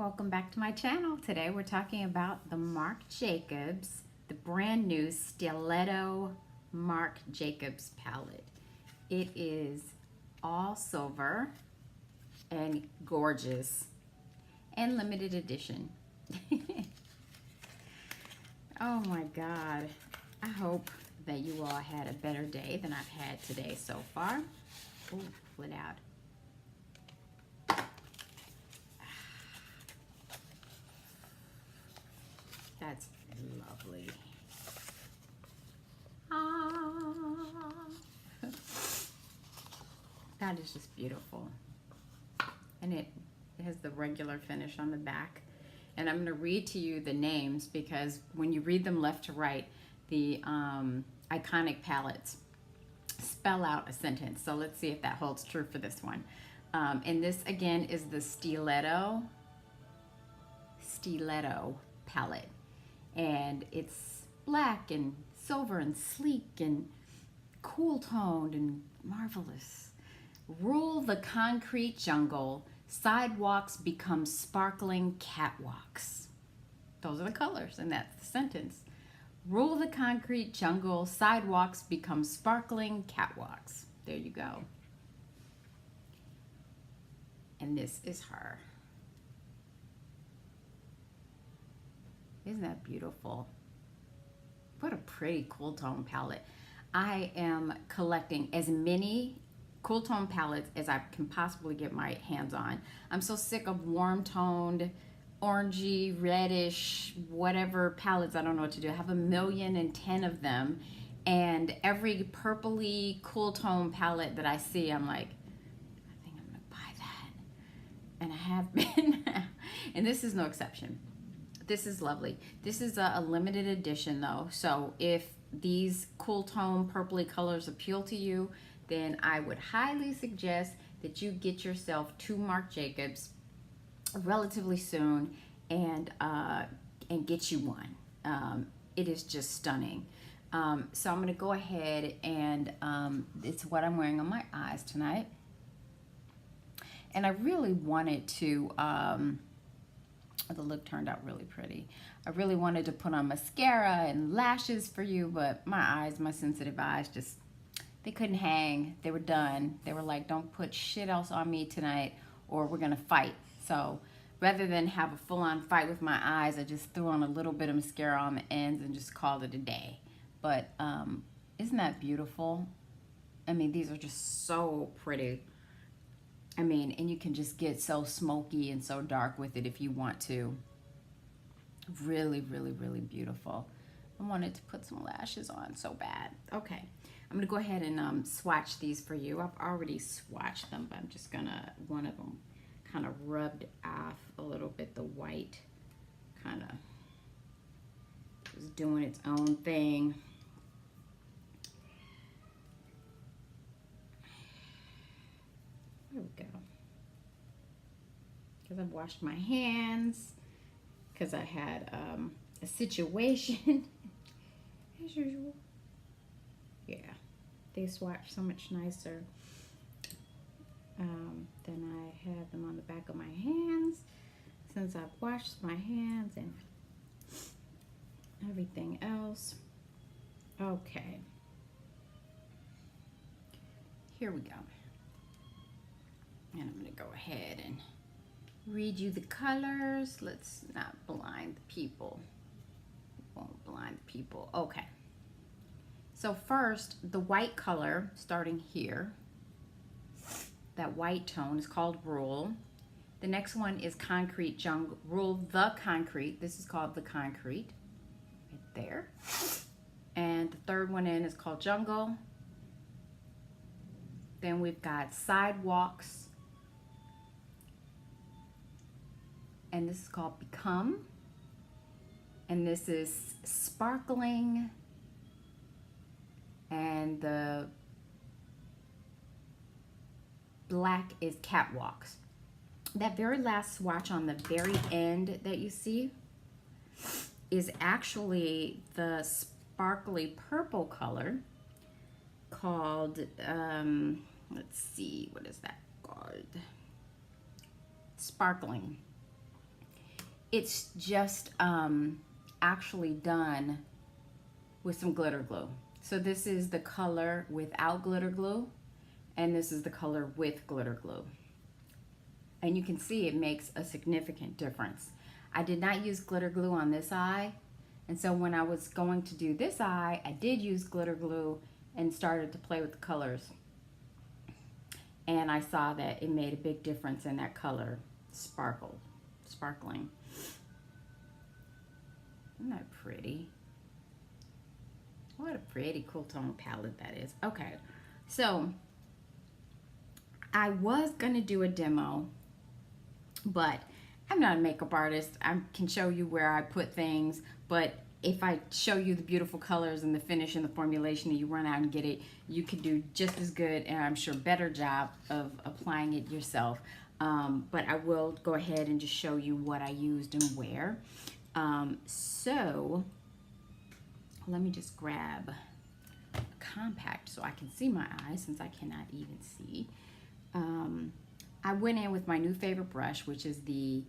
Welcome back to my channel. Today we're talking about the Marc Jacobs, the brand new Stiletto Marc Jacobs palette. It is all silver and gorgeous and limited edition. Oh my God. I hope that you all had a better day than I've had today so far. Oh, pull it out. That's lovely. That is just beautiful. And it has the regular finish on the back. And I'm going to read to you the names because when you read them left to right, the iconic palettes spell out a sentence. So let's see if that holds true for this one. And this again is the Stiletto palette. And it's black and silver and sleek and cool toned and marvelous. Rule the concrete jungle, sidewalks become sparkling catwalks. Those are the colors, and that's the sentence. Rule the concrete jungle, sidewalks become sparkling catwalks. There you go. And this is her. Isn't that beautiful? What a pretty cool tone palette. I am collecting as many cool tone palettes as I can possibly get my hands on. I'm so sick of warm toned, orangey, reddish, whatever palettes. I don't know what to do. I have 1,010,000 of them. And every purpley cool tone palette that I see, I'm like, I think I'm gonna buy that. And I have been. And this is no exception. This is lovely. This is a limited edition though. So if these cool tone purpley colors appeal to you, then I would highly suggest that you get yourself to Marc Jacobs relatively soon and get you one. It is just stunning. So I'm gonna go ahead and it's what I'm wearing on my eyes tonight. And I really wanted to, the look turned out really pretty. I really wanted to put on mascara and lashes for you, but my eyes, my sensitive eyes, just, they couldn't hang. They were done. They were like, don't put shit else on me tonight or we're gonna fight. So rather than have a full-on fight with my eyes, I just threw on a little bit of mascara on the ends and just called it a day. But isn't that beautiful? I mean, these are just so pretty. I mean, and you can just get so smoky and so dark with it if you want to. Really, really, really beautiful. I wanted to put some lashes on so bad. Okay, I'm gonna go ahead and swatch these for you. I've already swatched them, but I'm just gonna, one of them kind of rubbed off a little bit. The white kind of was doing its own thing. There we go. Because I've washed my hands, because I had a situation, as usual. Yeah, they swatch so much nicer than I have them on the back of my hands, since I've washed my hands and everything else. Okay, here we go. And I'm gonna go ahead and read you the colors. Let's not blind the people. Won't blind the people. Okay. So first, the white color, starting here, that white tone is called Rule. The next one is Concrete Jungle. Rule the Concrete. This is called the Concrete, right there. And the third one in is called Jungle. Then we've got Sidewalks. And this is called Become. And this is Sparkling. And the black is Catwalks. That very last swatch on the very end that you see is actually the sparkly purple color called, let's see, what is that called? Sparkling. it's just actually done with some glitter glue. So this is the color without glitter glue, and this is the color with glitter glue. And you can see it makes a significant difference. I did not use glitter glue on this eye, and so when I was going to do this eye, I did use glitter glue and started to play with the colors. And I saw that it made a big difference in that color sparkling. Isn't that pretty? What a pretty cool tone palette that is. Okay, so I was gonna do a demo, but I'm not a makeup artist. I can show you where I put things, but if I show you the beautiful colors and the finish and the formulation and you run out and get it, you can do just as good and I'm sure better job of applying it yourself. But I will go ahead and just show you what I used and where. So let me just grab a compact so I can see my eyes since I cannot even see. I went in with my new favorite brush, which is the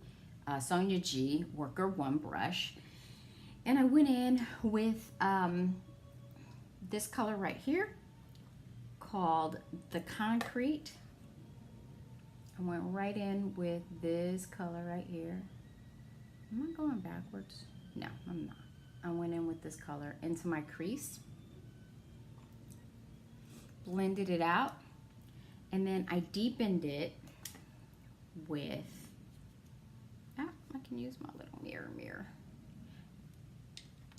Sonia G Worker 1 brush. And I went in with this color right here called the Concrete. I went right in with this color right here. Am I going backwards? No, I'm not. I went in with this color into my crease, blended it out, and then I deepened it with, I can use my little mirror.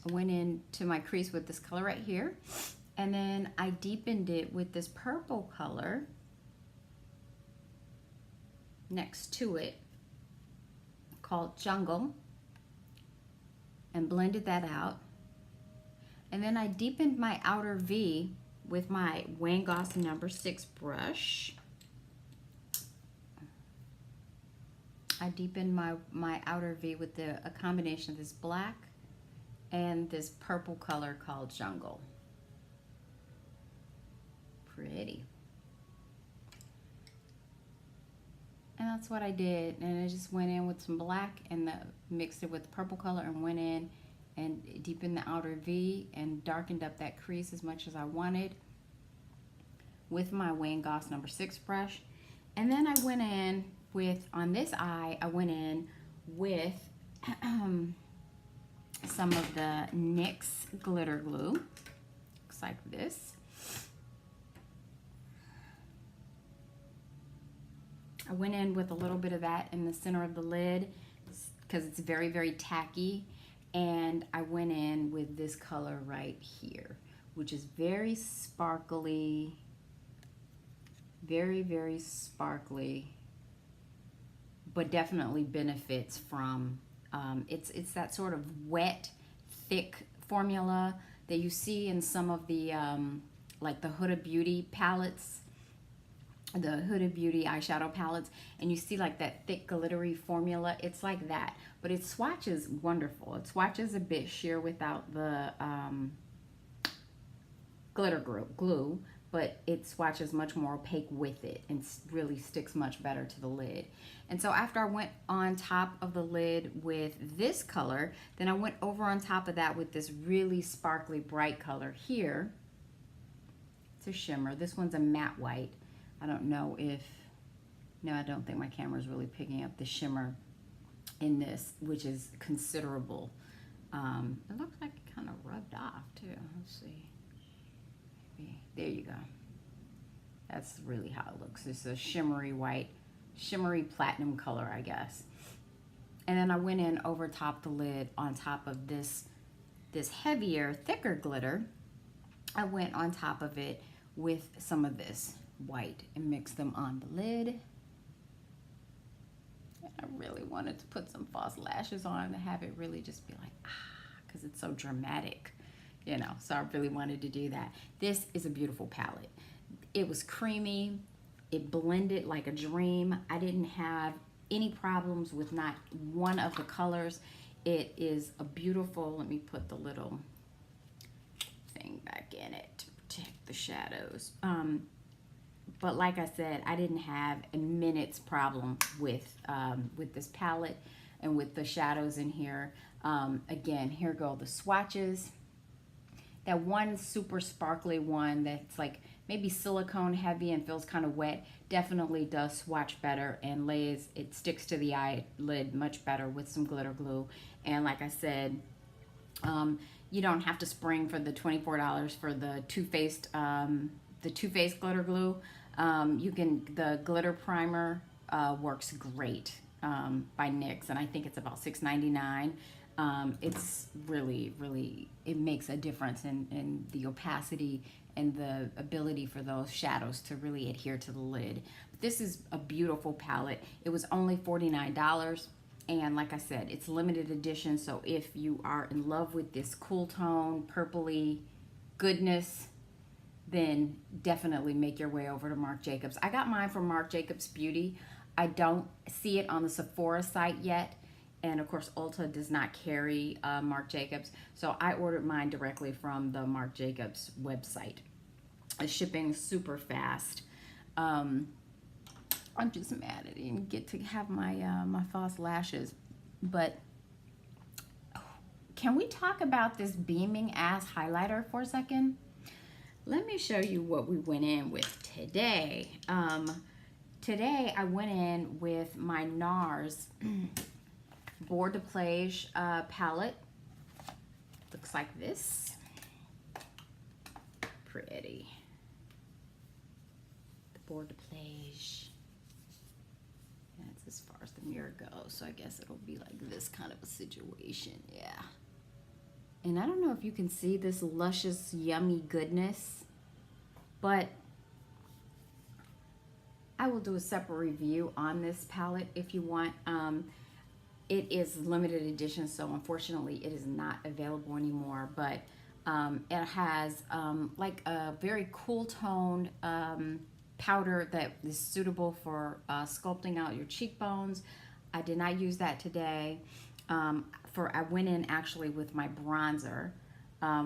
I went into my crease with this color right here, and then I deepened it with this purple color next to it called Jungle, and blended that out. And then I deepened my outer V with my Goss number 6 brush. I deepened my outer V with a combination of this black and this purple color called Jungle. Pretty. And that's what I did. And I just went in with some black and mixed it with the purple color and went in and deepened the outer V and darkened up that crease as much as I wanted with my Goss number 6 brush. And then I went in with, on this eye, I went in with some of the NYX glitter glue. Looks like this. I went in with a little bit of that in the center of the lid because it's very, very tacky. And I went in with this color right here, which is very sparkly, very, very sparkly, but definitely benefits from, it's that sort of wet, thick formula that you see in some of the, like the Huda Beauty palettes, the Huda Beauty eyeshadow palettes, and you see like that thick glittery formula. It's like that, but it swatches wonderful. It swatches a bit sheer without the glitter glue, but it swatches much more opaque with it and really sticks much better to the lid. And so after I went on top of the lid with this color, then I went over on top of that with this really sparkly bright color here. It's a shimmer. This one's a matte white. I don't know if, no, I don't think my camera is really picking up the shimmer in this, which is considerable. It looks like it kind of rubbed off too. Let's see. Maybe. There you go. That's really how it looks. It's a shimmery white, shimmery platinum color, I guess. And then I went in over top the lid on top of this heavier, thicker glitter. I went on top of it with some of this white and mixed them on the lid. I really wanted to put some false lashes on to have it really just be like, because it's so dramatic, you know, so I really wanted to do that. This is a beautiful palette. It was creamy. It blended like a dream. I didn't have any problems with not one of the colors. It is a beautiful, let me put the little thing back in it to protect the shadows. But like I said, I didn't have a minute's problem with this palette. and with the shadows in here. Again, here go the swatches. That one super sparkly one that's like maybe silicone heavy and feels kind of wet definitely does swatch better and lays, it sticks to the eyelid much better with some glitter glue. And like I said, you don't have to spring for the $24 for the Too Faced glitter glue. The glitter primer works great by NYX, and I think it's about $6.99. It's really, it makes a difference in the opacity and the ability for those shadows to really adhere to the lid. This is a beautiful palette. It was only $49. And like I said, it's limited edition. So if you are in love with this cool tone, purpley goodness, then definitely make your way over to Marc Jacobs. I got mine from Marc Jacobs Beauty. I don't see it on the Sephora site yet. And of course, Ulta does not carry Marc Jacobs. So I ordered mine directly from the Marc Jacobs website. The shipping super fast. I'm just mad I didn't get to have my my false lashes. But can we talk about this beaming ass highlighter for a second? Let me show you what we went in with today. Today I went in with my Nars Board de Plage palette. Looks like this. Pretty. The Board de Plage. That's as far as the mirror goes, so I guess it'll be like this kind of a situation, yeah. And I don't know if you can see this luscious, yummy goodness, but I will do a separate review on this palette if you want. It is limited edition, so unfortunately it is not available anymore, but it has like a very cool toned powder that is suitable for sculpting out your cheekbones. I did not use that today. I went in actually with my bronzer,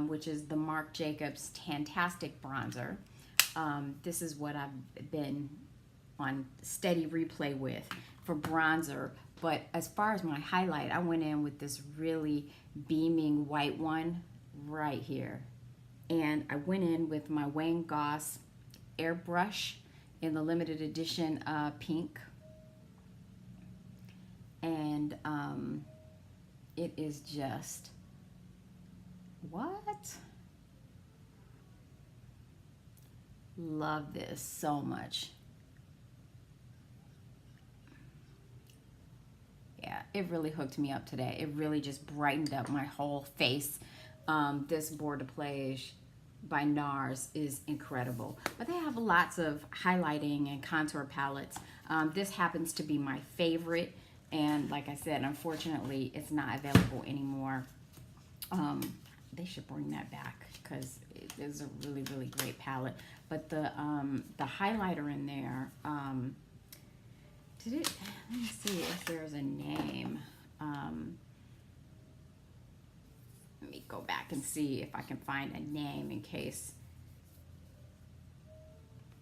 which is the Marc Jacobs Tantastic Bronzer. This is what I've been on steady replay with for bronzer. But as far as my highlight, I went in with this really beaming white one right here. And I went in with my Goss Airbrush in the limited edition pink. And it is just, what? Love this so much. Yeah, it really hooked me up today. It really just brightened up my whole face. This Board de Plage by Nars is incredible. But they have lots of highlighting and contour palettes. This happens to be my favorite. And like I said, unfortunately, it's not available anymore. They should bring that back because it is a really, really great palette. But the highlighter in there, let me see if there's a name. Let me go back and see if I can find a name in case.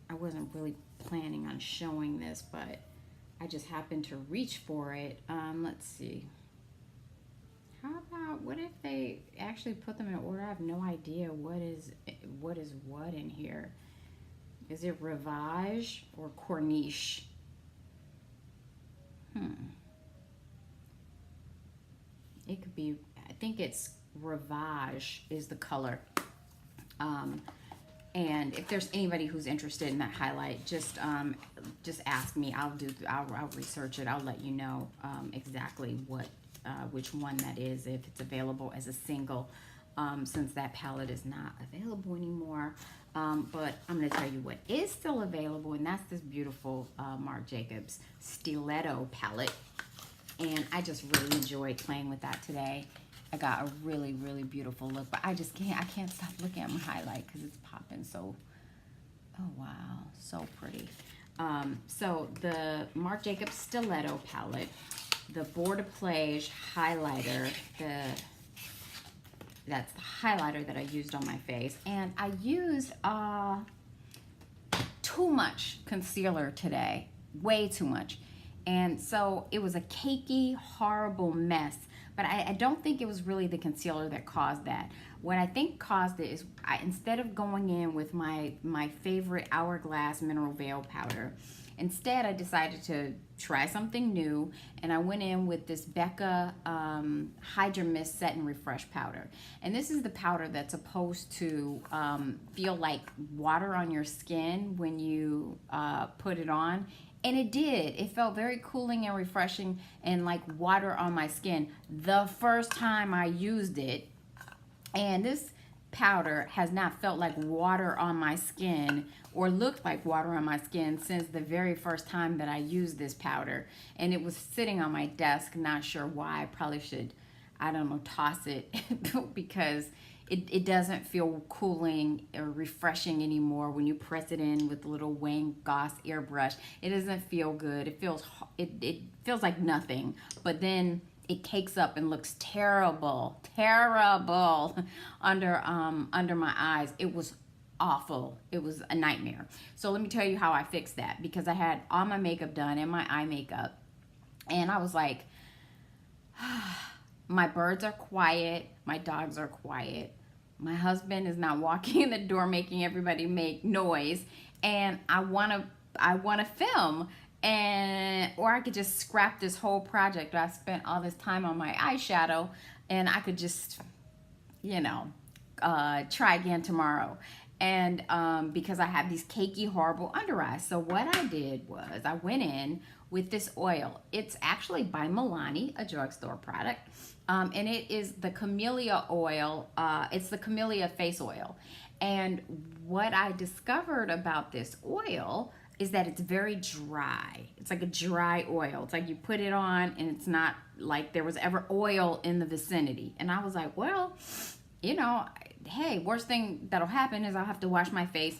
I wasn't really planning on showing this, but I just happened to reach for it. Let's see. How about, what if they actually put them in order? I have no idea what is what in here. Is it Rivage or Corniche? It could be, I think it's Rivage is the color. And if there's anybody who's interested in that highlight, just ask me. I'll research it. I'll let you know exactly which one that is, if it's available as a single, since that palette is not available anymore. But I'm going to tell you what is still available, and that's this beautiful Marc Jacobs Steeletto palette. And I just really enjoyed playing with that today. I got a really, really beautiful look, but I can't stop looking at my highlight because it's popping so, oh wow, so pretty. So the Marc Jacobs Steeletto palette, the Board de Plage highlighter, that's the highlighter that I used on my face. And I used too much concealer today, way too much. And so it was a cakey, horrible mess. But I don't think it was really the concealer that caused that. What I think caused it is instead of going in with my favorite Hourglass Mineral Veil powder, instead I decided to try something new, and I went in with this Becca Hydra Mist Set and Refresh powder. And this is the powder that's supposed to feel like water on your skin when you put it on. And it did. It felt very cooling and refreshing and like water on my skin the first time I used it. And this powder has not felt like water on my skin or looked like water on my skin since the very first time that I used this powder. And it was sitting on my desk, not sure why. I probably should, I don't know, toss it because it doesn't feel cooling or refreshing anymore when you press it in with the little Wayne Goss airbrush. It doesn't feel good. It feels like nothing. But then it cakes up and looks terrible under my eyes. It was awful. It was a nightmare. So let me tell you how I fixed that, because I had all my makeup done and my eye makeup, and I was like, my birds are quiet, my dogs are quiet, my husband is not walking in the door making everybody make noise, and I want to film, and or I could just scrap this whole project. I spent all this time on my eyeshadow, and I could just, you know, try again tomorrow. And because I have these cakey, horrible under eyes. So what I did was I went in with this oil. It's actually by Milani, a drugstore product. And it is the Camellia oil. It's the Camellia face oil. And what I discovered about this oil is that it's very dry. It's like a dry oil. It's like you put it on and it's not like there was ever oil in the vicinity. And I was like, well, you know, hey, worst thing that'll happen is I'll have to wash my face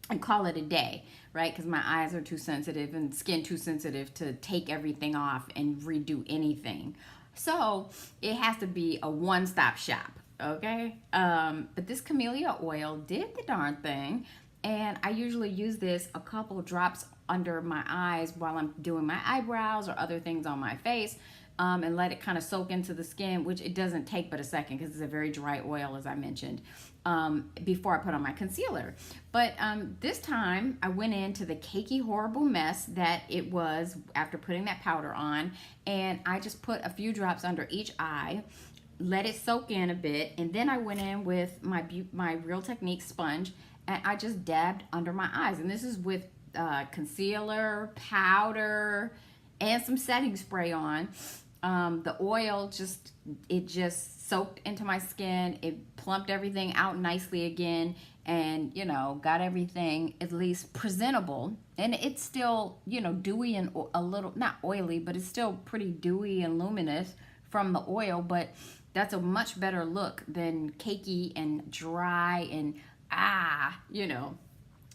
and call it a day, right? Because my eyes are too sensitive and skin too sensitive to take everything off and redo anything. So it has to be a one-stop shop, okay? But this Camellia oil did the darn thing, and I usually use this a couple drops under my eyes while I'm doing my eyebrows or other things on my face, and let it kind of soak into the skin, which it doesn't take but a second because it's a very dry oil, as I mentioned, before I put on my concealer. But this time I went into the cakey, horrible mess that it was after putting that powder on, and I just put a few drops under each eye, let it soak in a bit, and then I went in with my Real Technique sponge, and I just dabbed under my eyes. And this is with concealer, powder, and some setting spray on. The oil just soaked into my skin. It plumped everything out nicely again, and, you know, got everything at least presentable. And it's still, you know, dewy and a little, not oily, but it's still pretty dewy and luminous from the oil. But that's a much better look than cakey and dry and, you know.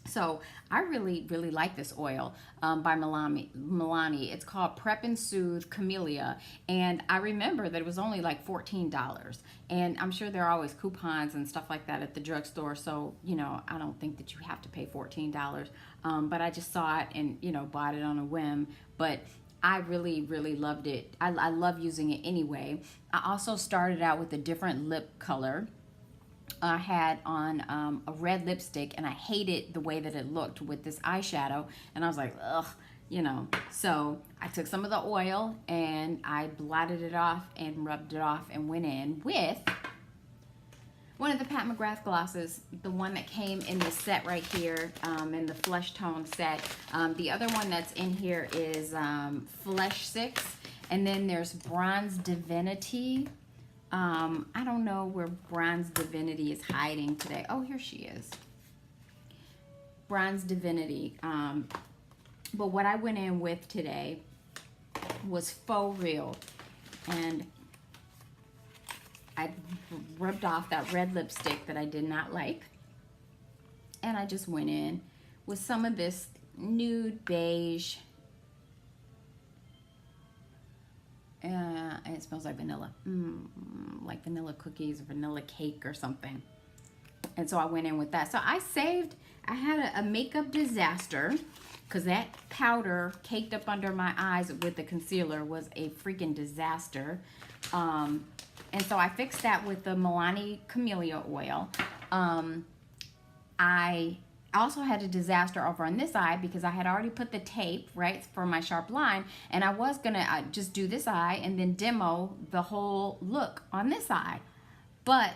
So I really, really like this oil by Milani. It's called Prep and Soothe Camellia. And I remember that it was only like $14. And I'm sure there are always coupons and stuff like that at the drugstore. So, you know, I don't think that you have to pay $14. But I just saw it and, you know, bought it on a whim. But I really, really loved it. I love using it anyway. I also started out with a different lip color. I had on a red lipstick, and I hated the way that it looked with this eyeshadow, and I was like, ugh, you know. So I took some of the oil and I blotted it off and rubbed it off and went in with one of the Pat McGrath glosses, the one that came in this set right here, in the Flesh Tone set. The other one that's in here is Flesh 6, and then there's Bronze Divinity. I don't know where Bronze Divinity is hiding today. Oh, here she is. Bronze Divinity. But what I went in with today was Faux Real. And I rubbed off that red lipstick that I did not like. And I just went in with some of this nude beige. And it smells like vanilla, like vanilla cookies or vanilla cake or something. And so I went in with that. So I had a makeup disaster because that powder caked up under my eyes with the concealer was a freaking disaster. And so I fixed that with the Milani Camellia oil. I also had a disaster over on this eye because I had already put the tape, right, for my sharp line, and I was gonna just do this eye and then demo the whole look on this eye. But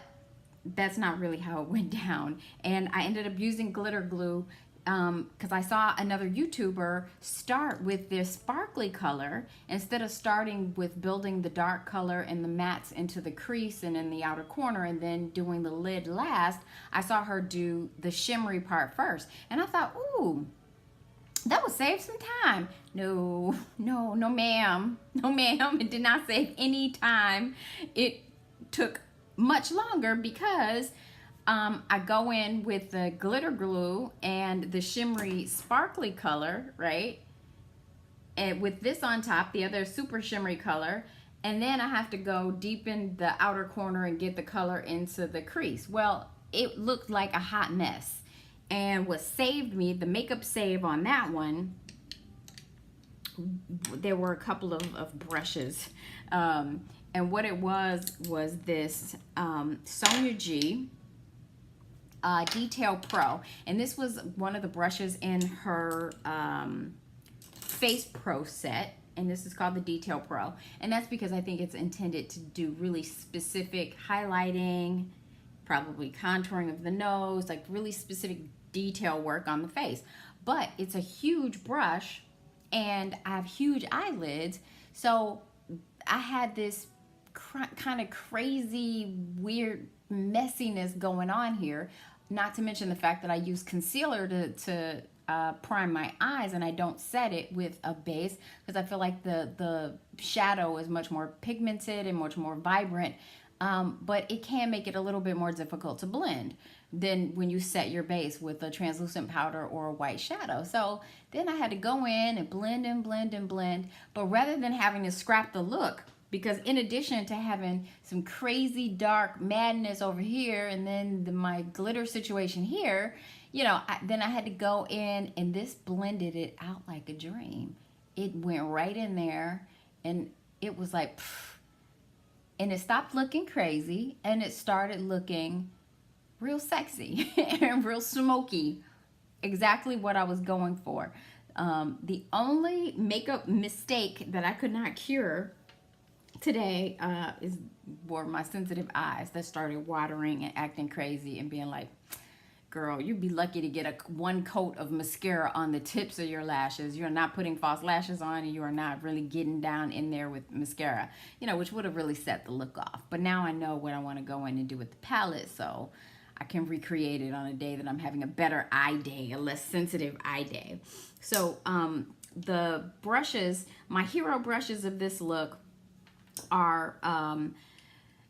that's not really how it went down. And I ended up using glitter glue because I saw another YouTuber start with this sparkly color instead of starting with building the dark color and the mattes into the crease and in the outer corner and then doing the lid last. I saw her do the shimmery part first. And I thought, ooh, that would save some time. No, ma'am. No, ma'am. It did not save any time. It took much longer because I go in with the glitter glue and the shimmery sparkly color, right? And with this on top, the other super shimmery color, and then I have to go deep in the outer corner and get the color into the crease. Well, it looked like a hot mess. And what saved me, the makeup save on that one, there were a couple of brushes. And what it was this Sonia G Detail Pro. And this was one of the brushes in her Face Pro set. And this is called the Detail Pro. And that's because I think it's intended to do really specific highlighting, probably contouring of the nose, like really specific detail work on the face. But it's a huge brush and I have huge eyelids. So I had this kind of crazy, weird messiness going on here. Not to mention the fact that I use concealer to prime my eyes and I don't set it with a base because I feel like the shadow is much more pigmented and much more vibrant. But it can make it a little bit more difficult to blend than when you set your base with a translucent powder or a white shadow. So then I had to go in and blend and blend and blend. But rather than having to scrap the look, because in addition to having some crazy dark madness over here and then my glitter situation here, you know, then I had to go in and this blended it out like a dream. It went right in there and it was like, pff, and it stopped looking crazy and it started looking real sexy and real smoky. Exactly what I was going for. The only makeup mistake that I could not cure today were my sensitive eyes that started watering and acting crazy and being like, girl, you'd be lucky to get one coat of mascara on the tips of your lashes. You're not putting false lashes on and you are not really getting down in there with mascara, you know, which would have really set the look off. But now I know what I want to go in and do with the palette, so I can recreate it on a day that I'm having a better eye day, a less sensitive eye day. So the brushes, my hero brushes of this look are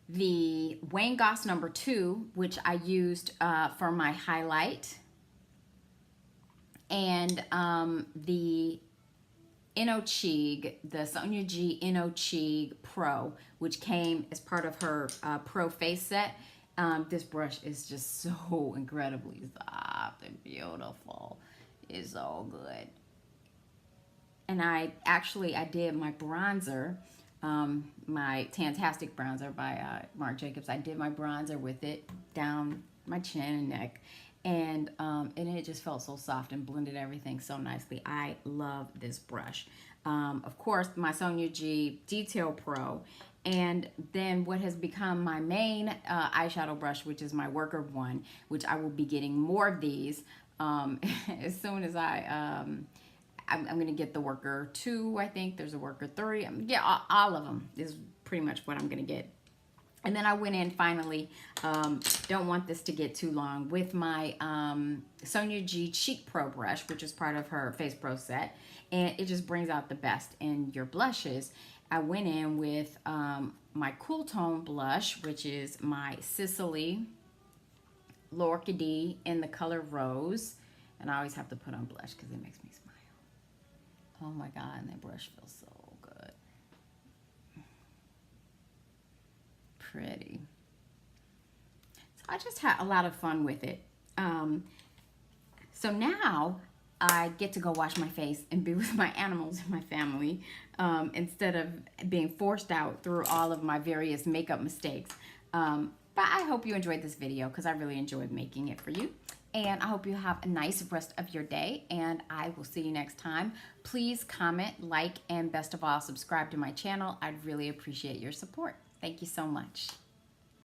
the Wayne Goss number 2, which I used for my highlight, and the Inochege, the Sonia G Inochege Pro, which came as part of her Pro face set. This brush is just so incredibly soft and beautiful. It's so good. And I did my bronzer, my Tantastic bronzer by Marc Jacobs. I did my bronzer with it down my chin and neck, and it just felt so soft and blended everything so nicely. I love this brush. Of course, my Sonia G Detail Pro, and then what has become my main eyeshadow brush, which is my Worker 1, which I will be getting more of these as soon as I'm going to get the Worker 2, I think. There's a Worker 3. Yeah, all of them is pretty much what I'm going to get. And then I went in finally, don't want this to get too long, with my Sonia G Cheek Pro brush, which is part of her Face Pro set. And it just brings out the best in your blushes. I went in with my Cool Tone blush, which is my Sisley L'Orchidee in the color Rose. And I always have to put on blush because it makes me smile. Oh my God, and that brush feels so good. Pretty. So I just had a lot of fun with it. So now I get to go wash my face and be with my animals and my family instead of being forced out through all of my various makeup mistakes. But I hope you enjoyed this video because I really enjoyed making it for you. And I hope you have a nice rest of your day, and I will see you next time. Please comment, like, and best of all, subscribe to my channel. I'd really appreciate your support. Thank you so much.